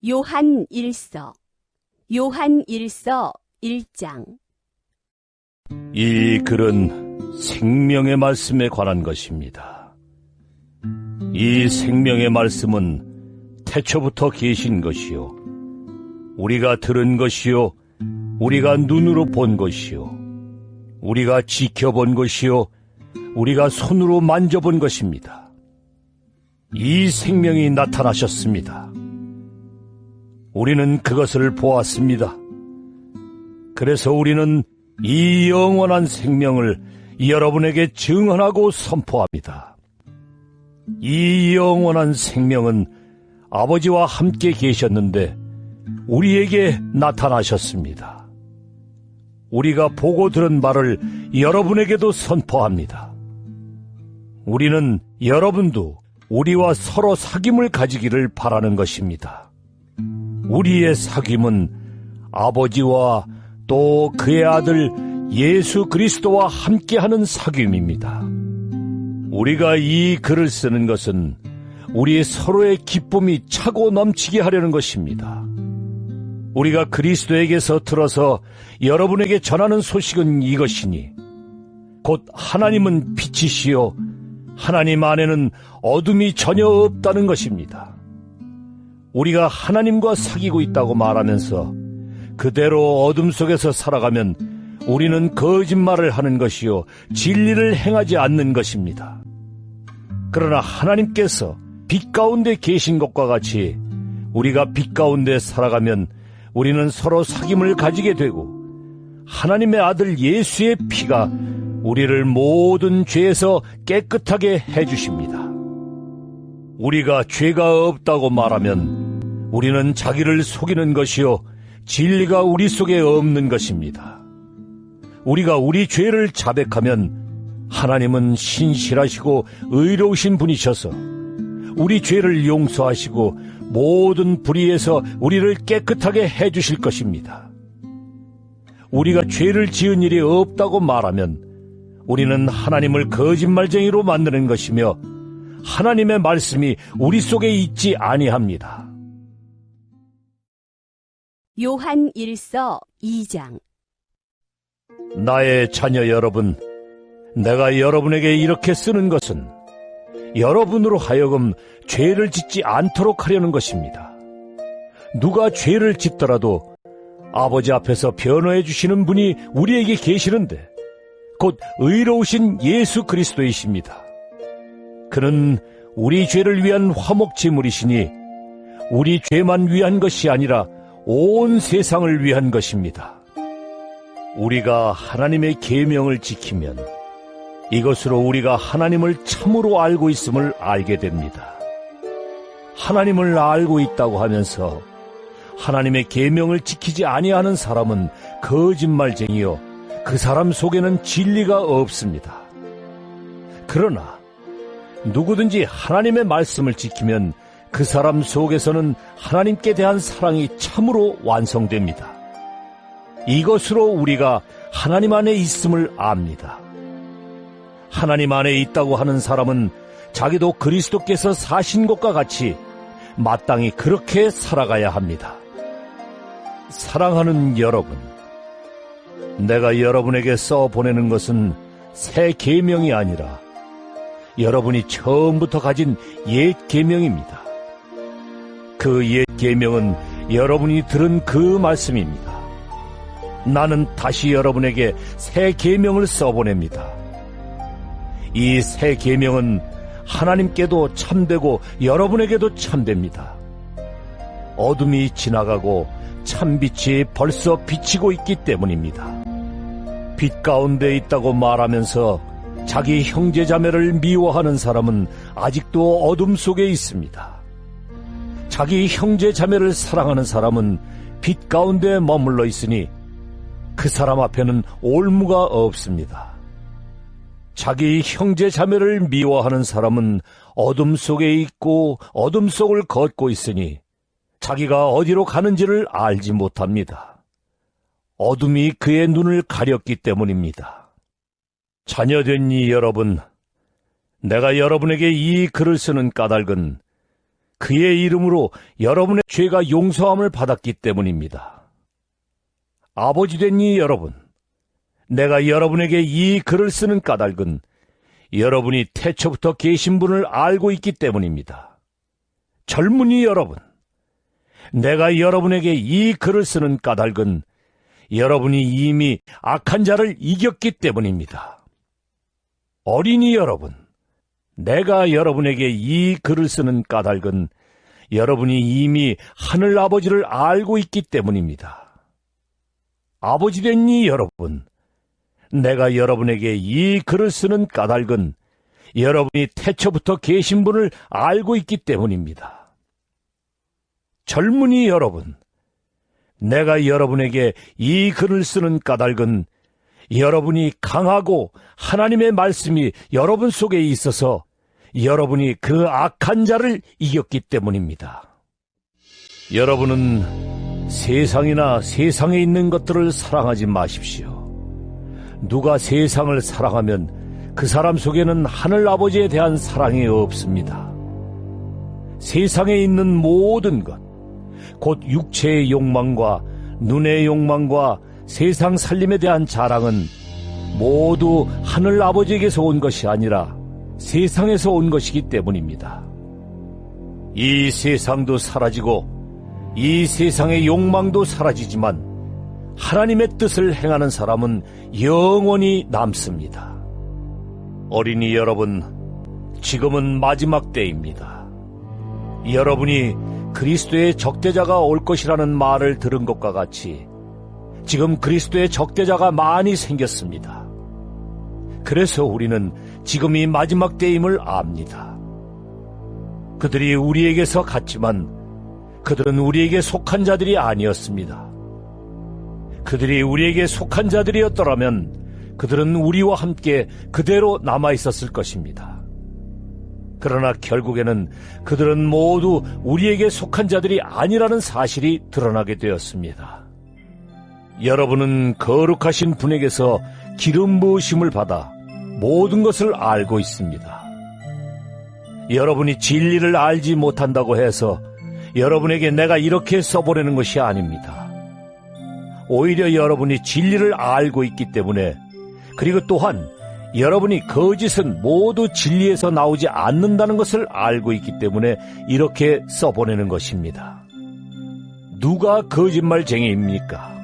요한 1서 1장. 이 글은 생명의 말씀에 관한 것입니다. 이 생명의 말씀은 태초부터 계신 것이요, 우리가 들은 것이요, 우리가 눈으로 본 것이요, 우리가 지켜본 것이요, 우리가 손으로 만져본 것입니다. 이 생명이 나타나셨습니다. 우리는 그것을 보았습니다. 그래서 우리는 이 영원한 생명을 여러분에게 증언하고 선포합니다. 이 영원한 생명은 아버지와 함께 계셨는데 우리에게 나타나셨습니다. 우리가 보고 들은 바를 여러분에게도 선포합니다. 우리는 여러분도 우리와 서로 사귐을 가지기를 바라는 것입니다. 우리의 사귐은 아버지와 또 그의 아들 예수 그리스도와 함께하는 사귐입니다. 우리가 이 글을 쓰는 것은 우리 서로의 기쁨이 차고 넘치게 하려는 것입니다. 우리가 그리스도에게서 들어서 여러분에게 전하는 소식은 이것이니, 곧 하나님은 빛이시요 하나님 안에는 어둠이 전혀 없다는 것입니다. 우리가 하나님과 사귀고 있다고 말하면서 그대로 어둠 속에서 살아가면 우리는 거짓말을 하는 것이요 진리를 행하지 않는 것입니다. 그러나 하나님께서 빛 가운데 계신 것과 같이 우리가 빛 가운데 살아가면 우리는 서로 사귐을 가지게 되고, 하나님의 아들 예수의 피가 우리를 모든 죄에서 깨끗하게 해주십니다. 우리가 죄가 없다고 말하면 우리는 자기를 속이는 것이요 진리가 우리 속에 없는 것입니다. 우리가 우리 죄를 자백하면 하나님은 신실하시고 의로우신 분이셔서 우리 죄를 용서하시고 모든 불의에서 우리를 깨끗하게 해주실 것입니다. 우리가 죄를 지은 일이 없다고 말하면 우리는 하나님을 거짓말쟁이로 만드는 것이며 하나님의 말씀이 우리 속에 있지 아니합니다. 요한 1서 2장. 나의 자녀 여러분, 내가 여러분에게 이렇게 쓰는 것은 여러분으로 하여금 죄를 짓지 않도록 하려는 것입니다. 누가 죄를 짓더라도 아버지 앞에서 변호해 주시는 분이 우리에게 계시는데 곧 의로우신 예수 그리스도이십니다. 그는 우리 죄를 위한 화목제물이시니 우리 죄만 위한 것이 아니라 온 세상을 위한 것입니다. 우리가 하나님의 계명을 지키면 이것으로 우리가 하나님을 참으로 알고 있음을 알게 됩니다. 하나님을 알고 있다고 하면서 하나님의 계명을 지키지 아니하는 사람은 거짓말쟁이요 그 사람 속에는 진리가 없습니다. 그러나 누구든지 하나님의 말씀을 지키면 그 사람 속에서는 하나님께 대한 사랑이 참으로 완성됩니다. 이것으로 우리가 하나님 안에 있음을 압니다. 하나님 안에 있다고 하는 사람은 자기도 그리스도께서 사신 것과 같이 마땅히 그렇게 살아가야 합니다. 사랑하는 여러분, 내가 여러분에게 써보내는 것은 새 계명이 아니라 여러분이 처음부터 가진 옛 계명입니다. 그 옛 계명은 여러분이 들은 그 말씀입니다. 나는 다시 여러분에게 새 계명을 써보냅니다. 이 새 계명은 하나님께도 참되고 여러분에게도 참됩니다. 어둠이 지나가고 참빛이 벌써 비치고 있기 때문입니다. 빛 가운데 있다고 말하면서 자기 형제자매를 미워하는 사람은 아직도 어둠 속에 있습니다. 자기 형제자매를 사랑하는 사람은 빛 가운데 머물러 있으니 그 사람 앞에는 올무가 없습니다. 자기 형제자매를 미워하는 사람은 어둠 속에 있고 어둠 속을 걷고 있으니 자기가 어디로 가는지를 알지 못합니다. 어둠이 그의 눈을 가렸기 때문입니다. 자녀된 이 여러분, 내가 여러분에게 이 글을 쓰는 까닭은 그의 이름으로 여러분의 죄가 용서함을 받았기 때문입니다. 아버지 된 이 여러분, 내가 여러분에게 이 글을 쓰는 까닭은 여러분이 태초부터 계신 분을 알고 있기 때문입니다. 젊은이 여러분, 내가 여러분에게 이 글을 쓰는 까닭은 여러분이 이미 악한 자를 이겼기 때문입니다. 어린이 여러분, 내가 여러분에게 이 글을 쓰는 까닭은 여러분이 이미 하늘 아버지를 알고 있기 때문입니다. 아버지 된 이 여러분, 내가 여러분에게 이 글을 쓰는 까닭은 여러분이 태초부터 계신 분을 알고 있기 때문입니다. 젊은이 여러분, 내가 여러분에게 이 글을 쓰는 까닭은 여러분이 강하고 하나님의 말씀이 여러분 속에 있어서 여러분이 그 악한 자를 이겼기 때문입니다. 여러분은 세상이나 세상에 있는 것들을 사랑하지 마십시오. 누가 세상을 사랑하면 그 사람 속에는 하늘 아버지에 대한 사랑이 없습니다. 세상에 있는 모든 것, 곧 육체의 욕망과 눈의 욕망과 세상 살림에 대한 자랑은 모두 하늘 아버지에게서 온 것이 아니라 세상에서 온 것이기 때문입니다. 이 세상도 사라지고 이 세상의 욕망도 사라지지만 하나님의 뜻을 행하는 사람은 영원히 남습니다. 어린이 여러분, 지금은 마지막 때입니다. 여러분이 그리스도의 적대자가 올 것이라는 말을 들은 것과 같이 지금 그리스도의 적대자가 많이 생겼습니다. 그래서 우리는 지금이 마지막 때임을 압니다. 그들이 우리에게서 갔지만 그들은 우리에게 속한 자들이 아니었습니다. 그들이 우리에게 속한 자들이었더라면 그들은 우리와 함께 그대로 남아있었을 것입니다. 그러나 결국에는 그들은 모두 우리에게 속한 자들이 아니라는 사실이 드러나게 되었습니다. 여러분은 거룩하신 분에게서 기름 부으심을 받아 모든 것을 알고 있습니다. 여러분이 진리를 알지 못한다고 해서 여러분에게 내가 이렇게 써보내는 것이 아닙니다. 오히려 여러분이 진리를 알고 있기 때문에, 그리고 또한 여러분이 거짓은 모두 진리에서 나오지 않는다는 것을 알고 있기 때문에 이렇게 써보내는 것입니다. 누가 거짓말쟁이입니까?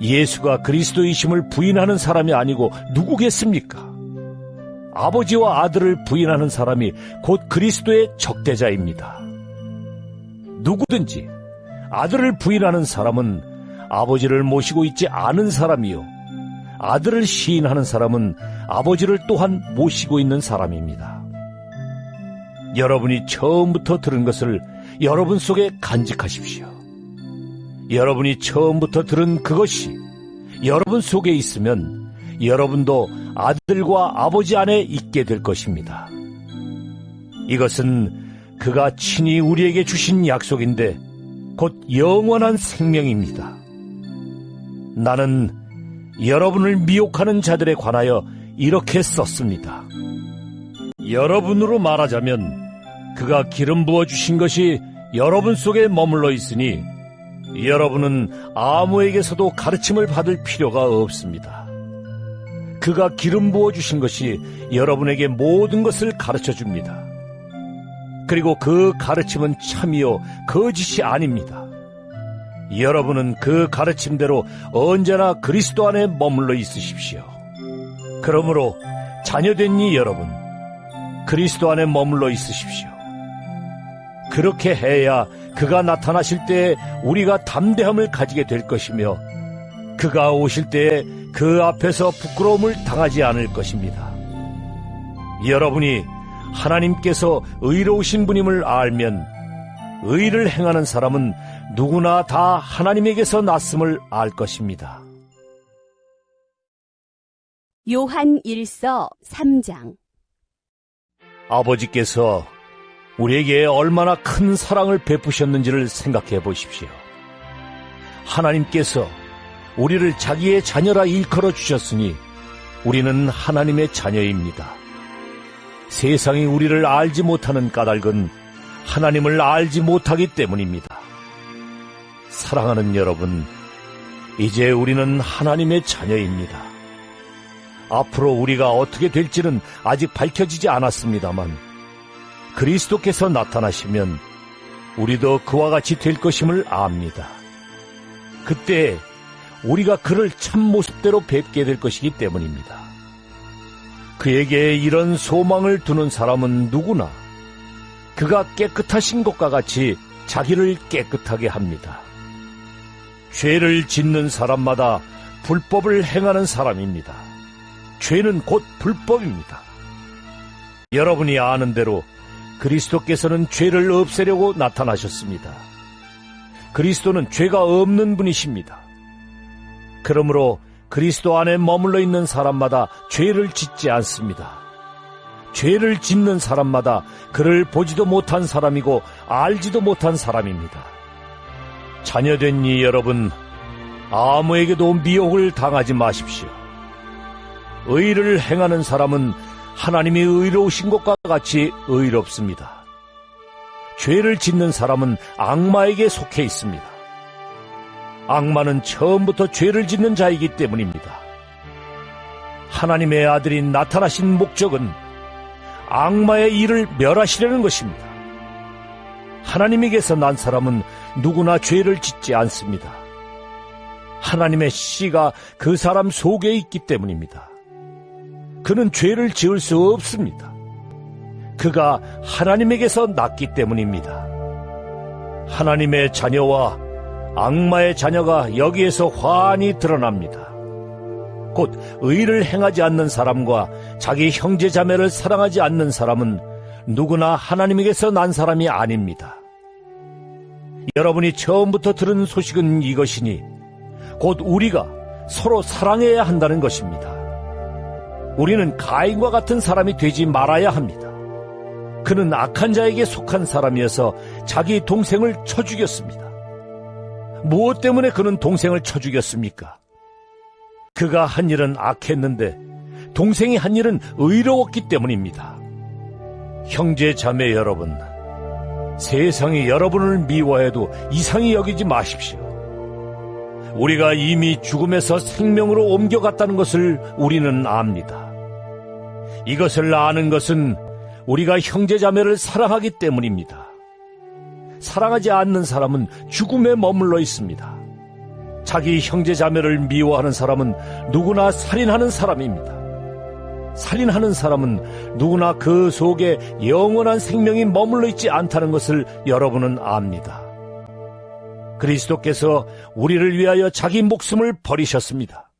예수가 그리스도이심을 부인하는 사람이 아니고 누구겠습니까? 아버지와 아들을 부인하는 사람이 곧 그리스도의 적대자입니다. 누구든지 아들을 부인하는 사람은 아버지를 모시고 있지 않은 사람이요, 아들을 시인하는 사람은 아버지를 또한 모시고 있는 사람입니다. 여러분이 처음부터 들은 것을 여러분 속에 간직하십시오. 여러분이 처음부터 들은 그것이 여러분 속에 있으면 여러분도 아들과 아버지 안에 있게 될 것입니다. 이것은 그가 친히 우리에게 주신 약속인데 곧 영원한 생명입니다. 나는 여러분을 미혹하는 자들에 관하여 이렇게 썼습니다. 여러분으로 말하자면 그가 기름 부어주신 것이 여러분 속에 머물러 있으니 여러분은 아무에게서도 가르침을 받을 필요가 없습니다. 그가 기름 부어주신 것이 여러분에게 모든 것을 가르쳐줍니다. 그리고 그 가르침은 참이요 거짓이 아닙니다. 여러분은 그 가르침대로 언제나 그리스도 안에 머물러 있으십시오. 그러므로 자녀된 이 여러분, 그리스도 안에 머물러 있으십시오. 그렇게 해야 그가 나타나실 때에 우리가 담대함을 가지게 될 것이며 그가 오실 때에 그 앞에서 부끄러움을 당하지 않을 것입니다. 여러분이 하나님께서 의로우신 분임을 알면 의를 행하는 사람은 누구나 다 하나님에게서 났음을 알 것입니다. 요한 1서 3장. 아버지께서 우리에게 얼마나 큰 사랑을 베푸셨는지를 생각해 보십시오. 하나님께서 우리를 자기의 자녀라 일컬어 주셨으니 우리는 하나님의 자녀입니다. 세상이 우리를 알지 못하는 까닭은 하나님을 알지 못하기 때문입니다. 사랑하는 여러분, 이제 우리는 하나님의 자녀입니다. 앞으로 우리가 어떻게 될지는 아직 밝혀지지 않았습니다만 그리스도께서 나타나시면 우리도 그와 같이 될 것임을 압니다. 그때 우리가 그를 참 모습대로 뵙게 될 것이기 때문입니다. 그에게 이런 소망을 두는 사람은 누구나 그가 깨끗하신 것과 같이 자기를 깨끗하게 합니다. 죄를 짓는 사람마다 불법을 행하는 사람입니다. 죄는 곧 불법입니다. 여러분이 아는 대로 그리스도께서는 죄를 없애려고 나타나셨습니다. 그리스도는 죄가 없는 분이십니다. 그러므로 그리스도 안에 머물러 있는 사람마다 죄를 짓지 않습니다. 죄를 짓는 사람마다 그를 보지도 못한 사람이고 알지도 못한 사람입니다. 자녀된 이 여러분, 아무에게도 미혹을 당하지 마십시오. 의를 행하는 사람은 하나님이 의로우신 것과 같이 의롭습니다. 죄를 짓는 사람은 악마에게 속해 있습니다. 악마는 처음부터 죄를 짓는 자이기 때문입니다. 하나님의 아들이 나타나신 목적은 악마의 일을 멸하시려는 것입니다. 하나님에게서 난 사람은 누구나 죄를 짓지 않습니다. 하나님의 씨가 그 사람 속에 있기 때문입니다. 그는 죄를 지을 수 없습니다. 그가 하나님에게서 났기 때문입니다. 하나님의 자녀와 악마의 자녀가 여기에서 환히 드러납니다. 곧 의를 행하지 않는 사람과 자기 형제 자매를 사랑하지 않는 사람은 누구나 하나님에게서 난 사람이 아닙니다. 여러분이 처음부터 들은 소식은 이것이니 곧 우리가 서로 사랑해야 한다는 것입니다. 우리는 가인과 같은 사람이 되지 말아야 합니다. 그는 악한 자에게 속한 사람이어서 자기 동생을 쳐 죽였습니다. 무엇 때문에 그는 동생을 쳐 죽였습니까? 그가 한 일은 악했는데 동생이 한 일은 의로웠기 때문입니다. 형제 자매 여러분, 세상이 여러분을 미워해도 이상히 여기지 마십시오. 우리가 이미 죽음에서 생명으로 옮겨갔다는 것을 우리는 압니다. 이것을 아는 것은 우리가 형제 자매를 사랑하기 때문입니다. 사랑하지 않는 사람은 죽음에 머물러 있습니다. 자기 형제 자매를 미워하는 사람은 누구나 살인하는 사람입니다. 살인하는 사람은 누구나 그 속에 영원한 생명이 머물러 있지 않다는 것을 여러분은 압니다. 그리스도께서 우리를 위하여 자기 목숨을 버리셨습니다.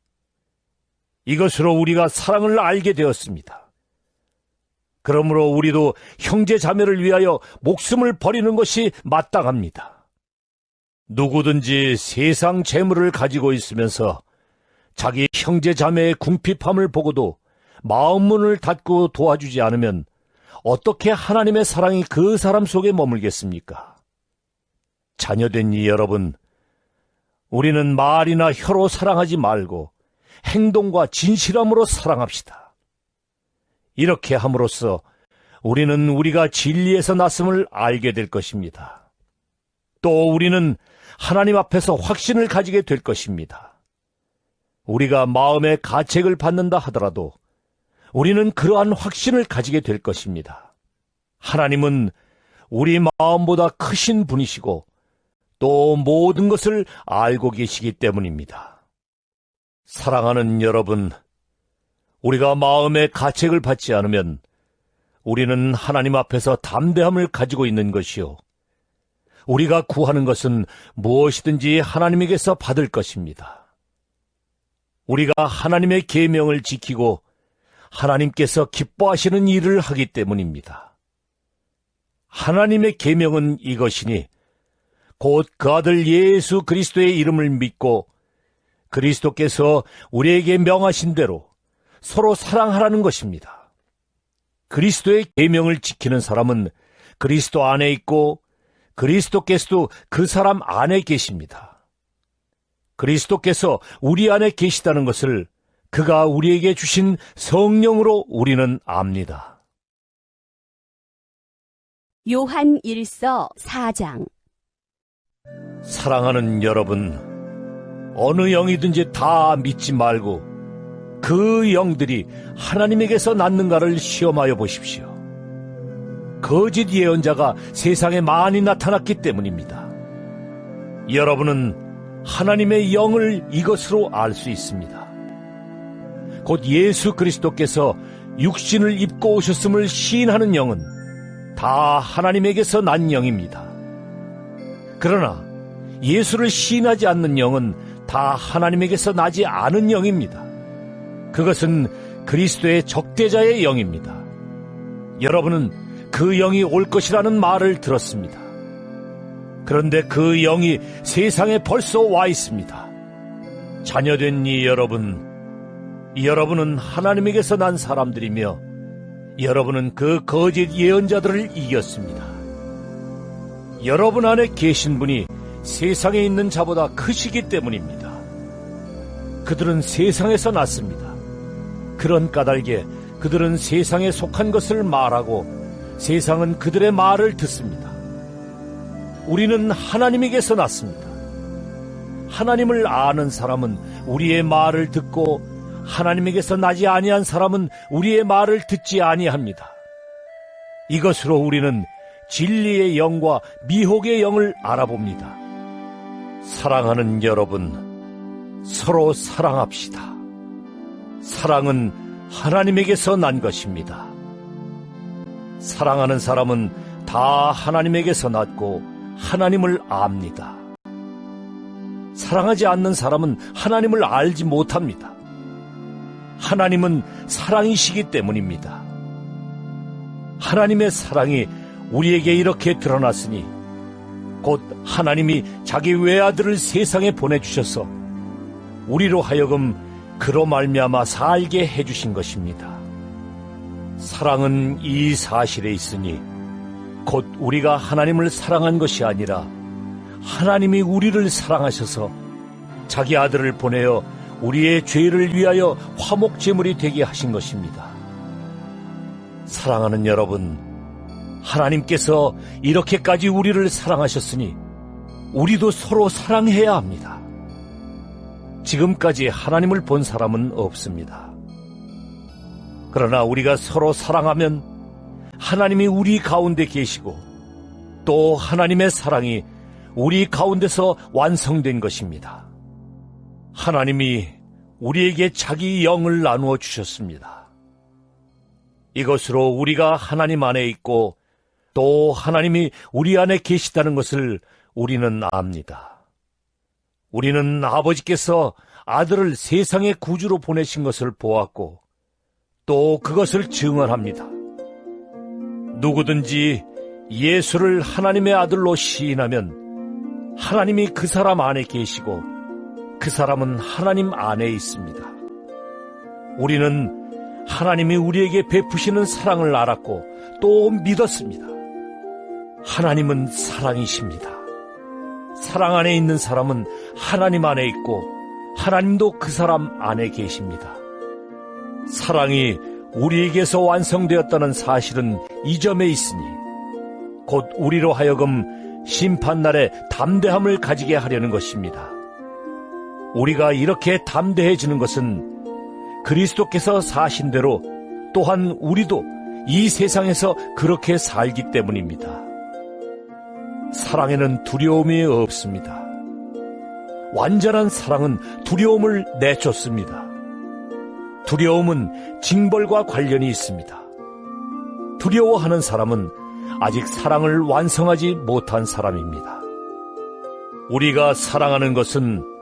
이것으로 우리가 사랑을 알게 되었습니다. 그러므로 우리도 형제 자매를 위하여 목숨을 버리는 것이 마땅합니다. 누구든지 세상 재물을 가지고 있으면서 자기 형제 자매의 궁핍함을 보고도 마음문을 닫고 도와주지 않으면 어떻게 하나님의 사랑이 그 사람 속에 머물겠습니까? 자녀된 이 여러분, 우리는 말이나 혀로 사랑하지 말고 행동과 진실함으로 사랑합시다. 이렇게 함으로써 우리는 우리가 진리에서 났음을 알게 될 것입니다. 또 우리는 하나님 앞에서 확신을 가지게 될 것입니다. 우리가 마음의 가책을 받는다 하더라도 우리는 그러한 확신을 가지게 될 것입니다. 하나님은 우리 마음보다 크신 분이시고 또 모든 것을 알고 계시기 때문입니다. 사랑하는 여러분, 우리가 마음의 가책을 받지 않으면 우리는 하나님 앞에서 담대함을 가지고 있는 것이요, 우리가 구하는 것은 무엇이든지 하나님에게서 받을 것입니다. 우리가 하나님의 계명을 지키고 하나님께서 기뻐하시는 일을 하기 때문입니다. 하나님의 계명은 이것이니 곧 그 아들 예수 그리스도의 이름을 믿고 그리스도께서 우리에게 명하신 대로 서로 사랑하라는 것입니다. 그리스도의 계명을 지키는 사람은 그리스도 안에 있고 그리스도께서도 그 사람 안에 계십니다. 그리스도께서 우리 안에 계시다는 것을 그가 우리에게 주신 성령으로 우리는 압니다. 요한 1서 4장. 사랑하는 여러분, 어느 영이든지 다 믿지 말고 그 영들이 하나님에게서 났는가를 시험하여 보십시오. 거짓 예언자가 세상에 많이 나타났기 때문입니다. 여러분은 하나님의 영을 이것으로 알 수 있습니다. 곧 예수 그리스도께서 육신을 입고 오셨음을 시인하는 영은 다 하나님에게서 난 영입니다. 그러나 예수를 시인하지 않는 영은 다 하나님에게서 나지 않은 영입니다. 그것은 그리스도의 적대자의 영입니다. 여러분은 그 영이 올 것이라는 말을 들었습니다. 그런데 그 영이 세상에 벌써 와 있습니다. 자녀된 여러분은 하나님에게서 난 사람들이며 여러분은 그 거짓 예언자들을 이겼습니다. 여러분 안에 계신 분이 세상에 있는 자보다 크시기 때문입니다. 그들은 세상에서 났습니다. 그런 까닭에 그들은 세상에 속한 것을 말하고 세상은 그들의 말을 듣습니다. 우리는 하나님에게서 났습니다. 하나님을 아는 사람은 우리의 말을 듣고 하나님에게서 나지 아니한 사람은 우리의 말을 듣지 아니합니다. 이것으로 우리는 진리의 영과 미혹의 영을 알아봅니다. 사랑하는 여러분, 서로 사랑합시다. 사랑은 하나님에게서 난 것입니다. 사랑하는 사람은 다 하나님에게서 났고 하나님을 압니다. 사랑하지 않는 사람은 하나님을 알지 못합니다. 하나님은 사랑이시기 때문입니다. 하나님의 사랑이 우리에게 이렇게 드러났으니 곧 하나님이 자기 외아들을 세상에 보내주셔서 우리로 하여금 그로 말미암아 살게 해주신 것입니다. 사랑은 이 사실에 있으니 곧 우리가 하나님을 사랑한 것이 아니라 하나님이 우리를 사랑하셔서 자기 아들을 보내어 우리의 죄를 위하여 화목제물이 되게 하신 것입니다. 사랑하는 여러분, 하나님께서 이렇게까지 우리를 사랑하셨으니 우리도 서로 사랑해야 합니다. 지금까지 하나님을 본 사람은 없습니다. 그러나 우리가 서로 사랑하면 하나님이 우리 가운데 계시고 또 하나님의 사랑이 우리 가운데서 완성된 것입니다. 하나님이 우리에게 자기 영을 나누어 주셨습니다. 이것으로 우리가 하나님 안에 있고 또 하나님이 우리 안에 계시다는 것을 우리는 압니다. 우리는 아버지께서 아들을 세상의 구주로 보내신 것을 보았고 또 그것을 증언합니다. 누구든지 예수를 하나님의 아들로 시인하면 하나님이 그 사람 안에 계시고 그 사람은 하나님 안에 있습니다. 우리는 하나님이 우리에게 베푸시는 사랑을 알았고 또 믿었습니다. 하나님은 사랑이십니다. 사랑 안에 있는 사람은 하나님 안에 있고 하나님도 그 사람 안에 계십니다. 사랑이 우리에게서 완성되었다는 사실은 이 점에 있으니 곧 우리로 하여금 심판날에 담대함을 가지게 하려는 것입니다. 우리가 이렇게 담대해지는 것은 그리스도께서 사신 대로 또한 우리도 이 세상에서 그렇게 살기 때문입니다. 사랑에는 두려움이 없습니다. 완전한 사랑은 두려움을 내쫓습니다. 두려움은 징벌과 관련이 있습니다. 두려워하는 사람은 아직 사랑을 완성하지 못한 사람입니다. 우리가 사랑하는 것은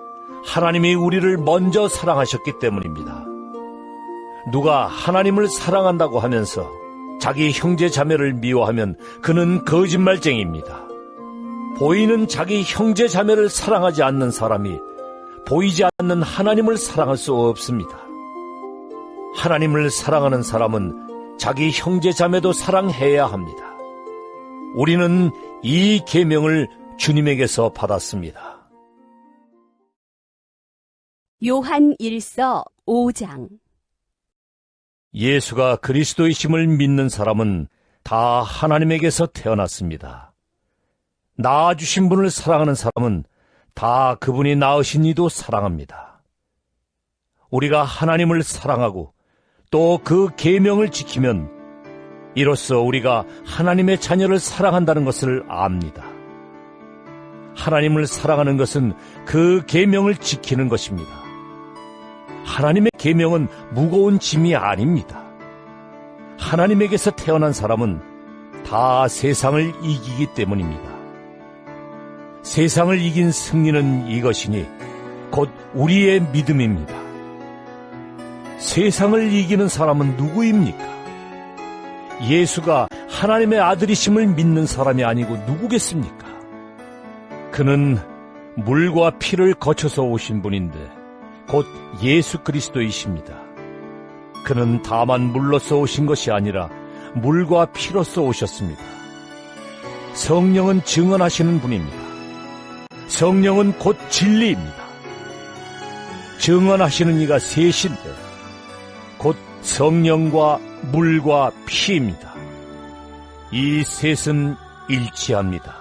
하나님이 우리를 먼저 사랑하셨기 때문입니다. 누가 하나님을 사랑한다고 하면서 자기 형제 자매를 미워하면 그는 거짓말쟁이입니다. 보이는 자기 형제 자매를 사랑하지 않는 사람이 보이지 않는 하나님을 사랑할 수 없습니다. 하나님을 사랑하는 사람은 자기 형제 자매도 사랑해야 합니다. 우리는 이 계명을 주님에게서 받았습니다. 요한 1서 5장. 예수가 그리스도이심을 믿는 사람은 다 하나님에게서 태어났습니다. 낳아주신 분을 사랑하는 사람은 다 그분이 낳으신 이도 사랑합니다. 우리가 하나님을 사랑하고 또 그 계명을 지키면 이로써 우리가 하나님의 자녀를 사랑한다는 것을 압니다. 하나님을 사랑하는 것은 그 계명을 지키는 것입니다. 하나님의 계명은 무거운 짐이 아닙니다. 하나님에게서 태어난 사람은 다 세상을 이기기 때문입니다. 세상을 이긴 승리는 이것이니 곧 우리의 믿음입니다. 세상을 이기는 사람은 누구입니까? 예수가 하나님의 아들이심을 믿는 사람이 아니고 누구겠습니까? 그는 물과 피를 거쳐서 오신 분인데 곧 예수 그리스도이십니다. 그는 다만 물로서 오신 것이 아니라 물과 피로서 오셨습니다. 성령은 증언하시는 분입니다. 성령은 곧 진리입니다. 증언하시는 이가 셋인데 곧 성령과 물과 피입니다. 이 셋은 일치합니다.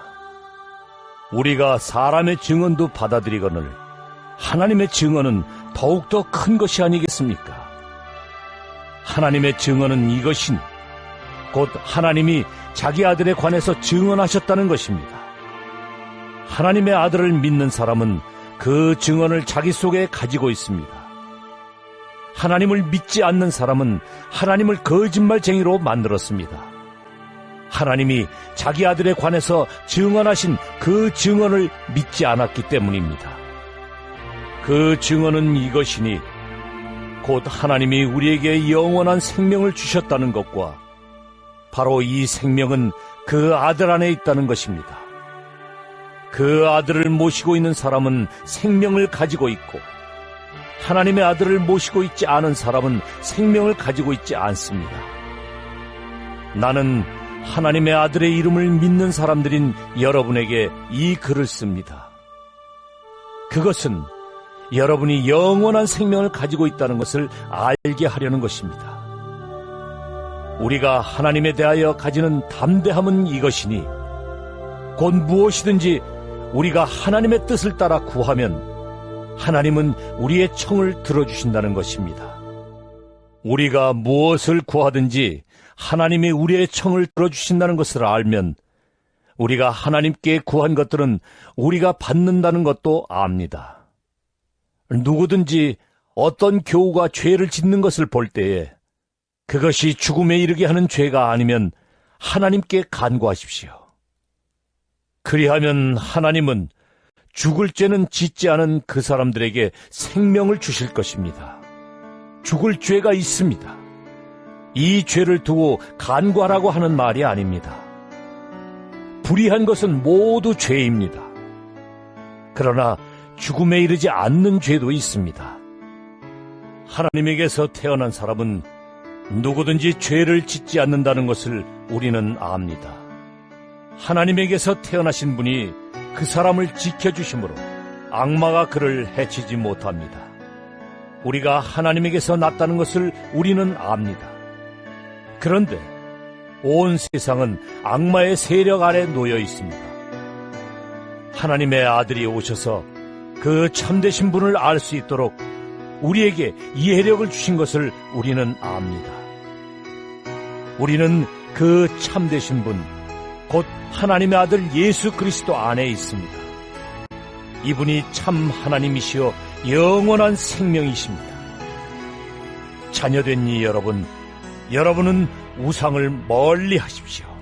우리가 사람의 증언도 받아들이거늘 하나님의 증언은 더욱더 큰 것이 아니겠습니까? 하나님의 증언은 이것이니 곧 하나님이 자기 아들에 관해서 증언하셨다는 것입니다. 하나님의 아들을 믿는 사람은 그 증언을 자기 속에 가지고 있습니다. 하나님을 믿지 않는 사람은 하나님을 거짓말쟁이로 만들었습니다. 하나님이 자기 아들에 관해서 증언하신 그 증언을 믿지 않았기 때문입니다. 그 증언은 이것이니 곧 하나님이 우리에게 영원한 생명을 주셨다는 것과 바로 이 생명은 그 아들 안에 있다는 것입니다. 그 아들을 모시고 있는 사람은 생명을 가지고 있고 하나님의 아들을 모시고 있지 않은 사람은 생명을 가지고 있지 않습니다. 나는 하나님의 아들의 이름을 믿는 사람들인 여러분에게 이 글을 씁니다. 그것은 여러분이 영원한 생명을 가지고 있다는 것을 알게 하려는 것입니다. 우리가 하나님에 대하여 가지는 담대함은 이것이니 곧 무엇이든지 우리가 하나님의 뜻을 따라 구하면 하나님은 우리의 청을 들어주신다는 것입니다. 우리가 무엇을 구하든지 하나님이 우리의 청을 들어주신다는 것을 알면 우리가 하나님께 구한 것들은 우리가 받는다는 것도 압니다. 누구든지 어떤 교우가 죄를 짓는 것을 볼 때에 그것이 죽음에 이르게 하는 죄가 아니면 하나님께 간구하십시오. 그리하면 하나님은 죽을 죄는 짓지 않은 그 사람들에게 생명을 주실 것입니다. 죽을 죄가 있습니다. 이 죄를 두고 간구하라고 하는 말이 아닙니다. 불의한 것은 모두 죄입니다. 그러나 죽음에 이르지 않는 죄도 있습니다. 하나님에게서 태어난 사람은 누구든지 죄를 짓지 않는다는 것을 우리는 압니다. 하나님에게서 태어나신 분이 그 사람을 지켜주심으로 악마가 그를 해치지 못합니다. 우리가 하나님에게서 났다는 것을 우리는 압니다. 그런데 온 세상은 악마의 세력 아래 놓여 있습니다. 하나님의 아들이 오셔서 그 참되신 분을 알 수 있도록 우리에게 이해력을 주신 것을 우리는 압니다. 우리는 그 참되신 분, 곧 하나님의 아들 예수 그리스도 안에 있습니다. 이분이 참 하나님이시여 영원한 생명이십니다. 자녀된 이 여러분, 여러분은 우상을 멀리 하십시오.